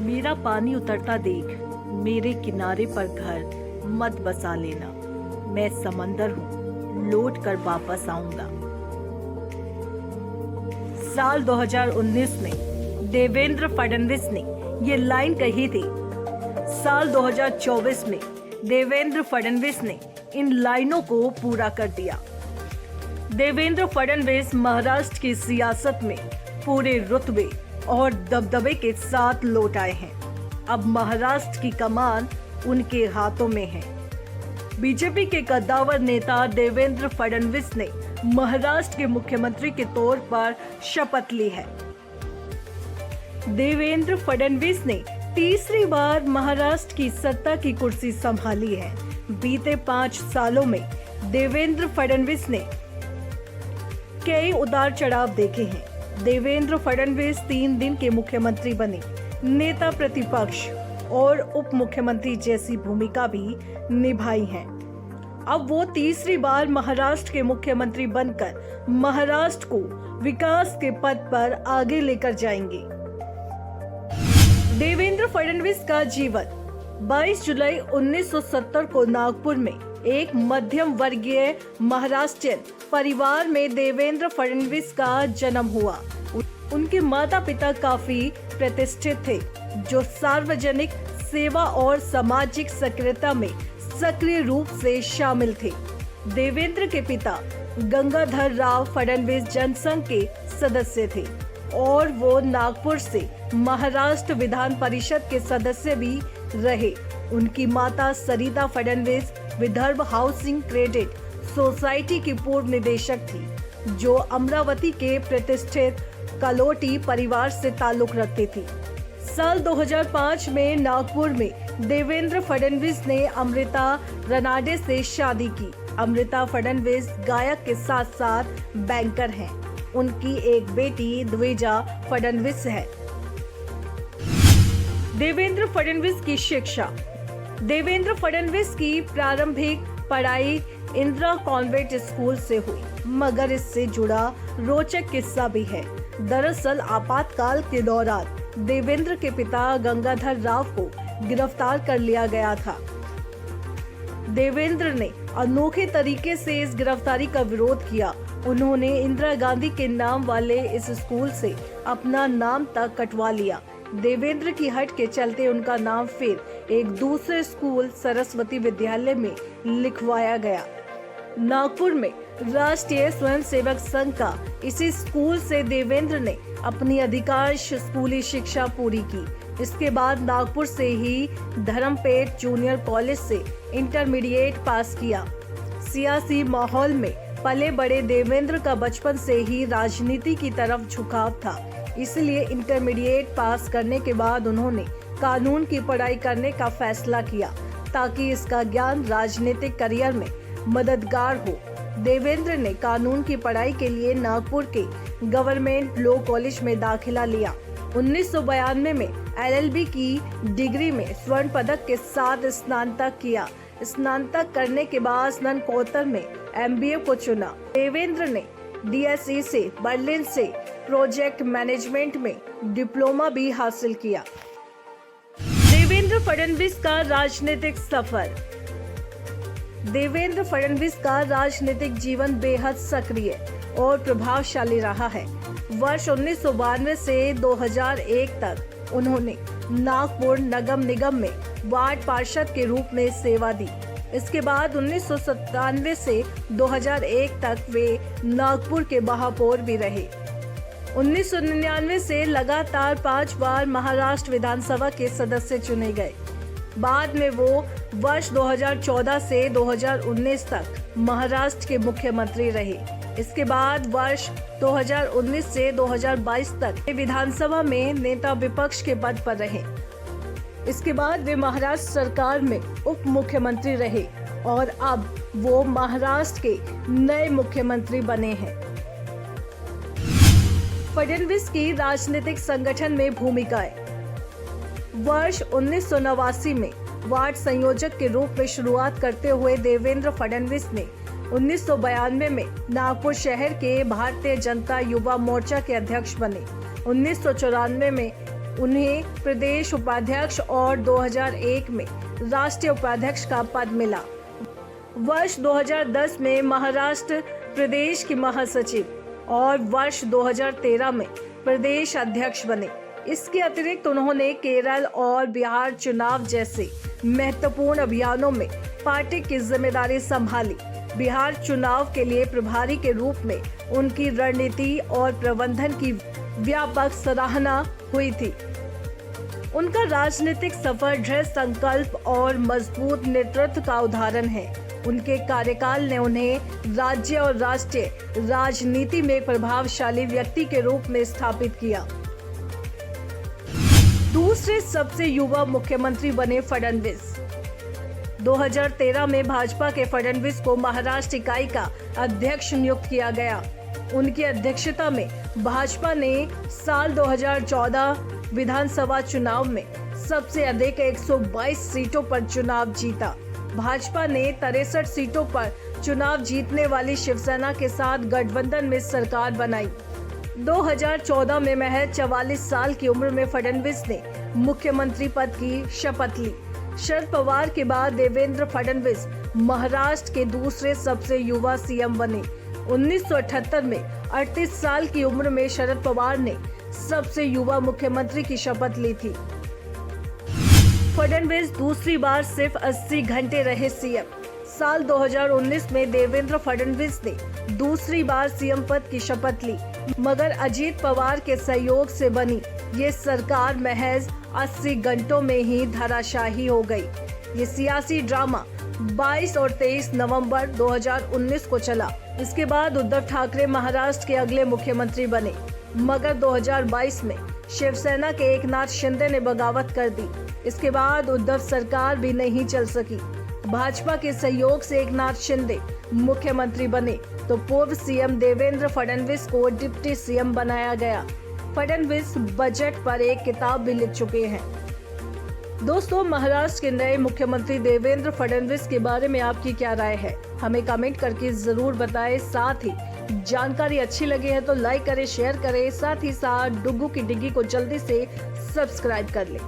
मेरा पानी उतरता देख, मेरे किनारे पर घर मत बसा लेना। मैं समंदर हूँ, लौट कर वापस आऊंगा। साल 2019 में देवेंद्र फडणवीस ने ये लाइन कही थी। साल 2024 में देवेंद्र फडणवीस ने इन लाइनों को पूरा कर दिया। देवेंद्र फडणवीस महाराष्ट्र की सियासत में पूरे रुतबे और दबदबे के साथ लौट आए हैं। अब महाराष्ट्र की कमान उनके हाथों में है। बीजेपी के कद्दावर नेता देवेंद्र फडणवीस ने महाराष्ट्र के मुख्यमंत्री के तौर पर शपथ ली है। देवेंद्र फडणवीस ने तीसरी बार महाराष्ट्र की सत्ता की कुर्सी संभाली है। बीते 5 सालों में देवेंद्र फडणवीस ने कई उतार चढ़ाव देखे हैं। देवेंद्र फडणवीस 3 दिन के मुख्यमंत्री बने, नेता प्रतिपक्ष और उप मुख्यमंत्री जैसी भूमिका भी निभाई है। अब वो तीसरी बार महाराष्ट्र के मुख्यमंत्री बनकर महाराष्ट्र को विकास के पथ पर आगे लेकर जाएंगे। देवेंद्र फडणवीस का जीवन 22 जुलाई 1970 को नागपुर में एक मध्यम वर्गीय महाराष्ट्रियन परिवार में देवेंद्र फडणवीस का जन्म हुआ। उनके माता पिता काफी प्रतिष्ठित थे, जो सार्वजनिक सेवा और सामाजिक सक्रियता में सक्रिय रूप से शामिल थे। देवेंद्र के पिता गंगाधर राव फडणवीस जनसंघ के सदस्य थे और वो नागपुर से महाराष्ट्र विधान परिषद के सदस्य भी रहे। उनकी माता Sarita Fadnavis Vidarbha housing credit society की पूर्व निदेशक थी, जो अमरावती के प्रतिष्ठित कलोटी परिवार से ताल्लुक रखती थी। साल 2005 में नागपुर में देवेंद्र फडणवीस ने अमृता रनाडे से शादी की। अमृता फडणवीस गायक के साथ साथ बैंकर हैं। उनकी एक बेटी द्विजा फडणवीस है। देवेंद्र फडणवीस की शिक्षा। देवेंद्र फडणवीस की प्रारंभिक पढ़ाई इंदिरा कॉन्वेंट स्कूल से हुई, मगर इससे जुड़ा रोचक किस्सा भी है। दरअसल आपातकाल के दौरान देवेंद्र के पिता गंगाधर राव को गिरफ्तार कर लिया गया था। देवेंद्र ने अनोखे तरीके से इस गिरफ्तारी का विरोध किया। उन्होंने इंदिरा गांधी के नाम वाले इस स्कूल से अपना नाम तक कटवा लिया। देवेंद्र की हट के चलते उनका नाम फिर एक दूसरे स्कूल सरस्वती विद्यालय में लिखवाया गया। नागपुर में राष्ट्रीय स्वयंसेवक संघ का इसी स्कूल से देवेंद्र ने अपनी अधिकांश स्कूली शिक्षा पूरी की। इसके बाद नागपुर से ही धर्मपेट जूनियर कॉलेज से इंटरमीडिएट पास किया। सियासी माहौल में पले बड़े देवेंद्र का बचपन से ही राजनीति की तरफ झुकाव था, इसलिए इंटरमीडिएट पास करने के बाद उन्होंने कानून की पढ़ाई करने का फैसला किया, ताकि इसका ज्ञान राजनीतिक करियर में मददगार हो। देवेंद्र ने कानून की पढ़ाई के लिए नागपुर के गवर्नमेंट लॉ कॉलेज में दाखिला लिया। 1992 में LLB की डिग्री में स्वर्ण पदक के साथ स्नातक किया। स्नातक करने के बाद स्नातकोत्तर में MBA को चुना। देवेंद्र ने DSE से बर्लिन से प्रोजेक्ट मैनेजमेंट में डिप्लोमा भी हासिल किया। देवेंद्र फडणवीस का राजनीतिक सफर। देवेंद्र फडणवीस का राजनीतिक जीवन बेहद सक्रिय और प्रभावशाली रहा है। वर्ष 1992 से 2001 तक उन्होंने नागपुर नगर निगम में वार्ड पार्षद के रूप में सेवा दी। इसके बाद 1997 से 2001 तक वे नागपुर के महापौर भी रहे। 1999 से लगातार 5 बार महाराष्ट्र विधानसभा के सदस्य चुने गए। बाद में वो वर्ष 2014 से 2019 तक महाराष्ट्र के मुख्यमंत्री रहे। इसके बाद वर्ष 2019 से 2022 तक विधानसभा में नेता विपक्ष के पद पर रहे। इसके बाद वे महाराष्ट्र सरकार में उप मुख्यमंत्री रहे और अब वो महाराष्ट्र के नए मुख्यमंत्री बने हैं। फडणवीस की राजनीतिक संगठन में भूमिकाएं। वर्ष 1989 में वार्ड संयोजक के रूप में शुरुआत करते हुए देवेंद्र फडणवीस ने 1992 में नागपुर शहर के भारतीय जनता युवा मोर्चा के अध्यक्ष बने। 1994 में उन्हें प्रदेश उपाध्यक्ष और 2001 में राष्ट्रीय उपाध्यक्ष का पद मिला। वर्ष 2010 में महाराष्ट्र प्रदेश की महासचिव और वर्ष 2013 में प्रदेश अध्यक्ष बने। इसके अतिरिक्त उन्होंने केरल और बिहार चुनाव जैसे महत्वपूर्ण अभियानों में पार्टी की जिम्मेदारी संभाली। बिहार चुनाव के लिए प्रभारी के रूप में उनकी रणनीति और प्रबंधन की व्यापक सराहना हुई थी। उनका राजनीतिक सफर दृढ़ संकल्प और मजबूत नेतृत्व का उदाहरण है। उनके कार्यकाल ने उन्हें राज्य और राष्ट्रीय राजनीति में प्रभावशाली व्यक्ति के रूप में स्थापित किया। दूसरे सबसे युवा मुख्यमंत्री बने फडणवीस। 2013 में भाजपा के फडणवीस को महाराष्ट्र इकाई का अध्यक्ष नियुक्त किया गया। उनकी अध्यक्षता में भाजपा ने साल 2014 विधानसभा चुनाव में सबसे अधिक 122 सीटों पर चुनाव जीता। भाजपा ने 63 सीटों पर चुनाव जीतने वाली शिवसेना के साथ गठबंधन में सरकार बनाई। 2014 में महज 44 साल की उम्र में फडणवीस ने मुख्यमंत्री पद की शपथ ली। शरद पवार के बाद देवेंद्र फडणवीस महाराष्ट्र के दूसरे सबसे युवा सीएम बने। 1978 में 38 साल की उम्र में शरद पवार ने सबसे युवा मुख्यमंत्री की शपथ ली थी। फडणवीस दूसरी बार सिर्फ 80 घंटे रहे सीएम। साल 2019 में देवेंद्र फडणवीस ने दूसरी बार सीएम पद की शपथ ली, मगर अजीत पवार के सहयोग से बनी ये सरकार महज 80 घंटों में ही धराशायी हो गई। ये सियासी ड्रामा 22 और 23 नवंबर 2019 को चला। इसके बाद उद्धव ठाकरे महाराष्ट्र के अगले मुख्यमंत्री बने, मगर 2022 में शिवसेना के एकनाथ शिंदे ने बगावत कर दी। इसके बाद उद्धव सरकार भी नहीं चल सकी। भाजपा के सहयोग से एकनाथ शिंदे मुख्यमंत्री बने तो पूर्व सीएम देवेंद्र फडणवीस को डिप्टी सीएम बनाया गया। फडणवीस बजट पर एक किताब भी लिख चुके हैं। दोस्तों, महाराष्ट्र के नए मुख्यमंत्री देवेंद्र फडणवीस के बारे में आपकी क्या राय है, हमें कमेंट करके जरूर बताएं। साथ ही जानकारी अच्छी लगी है तो लाइक करें, शेयर करें, साथ ही साथ डुग्गू की डिग्गी को जल्दी से सब्सक्राइब कर लें।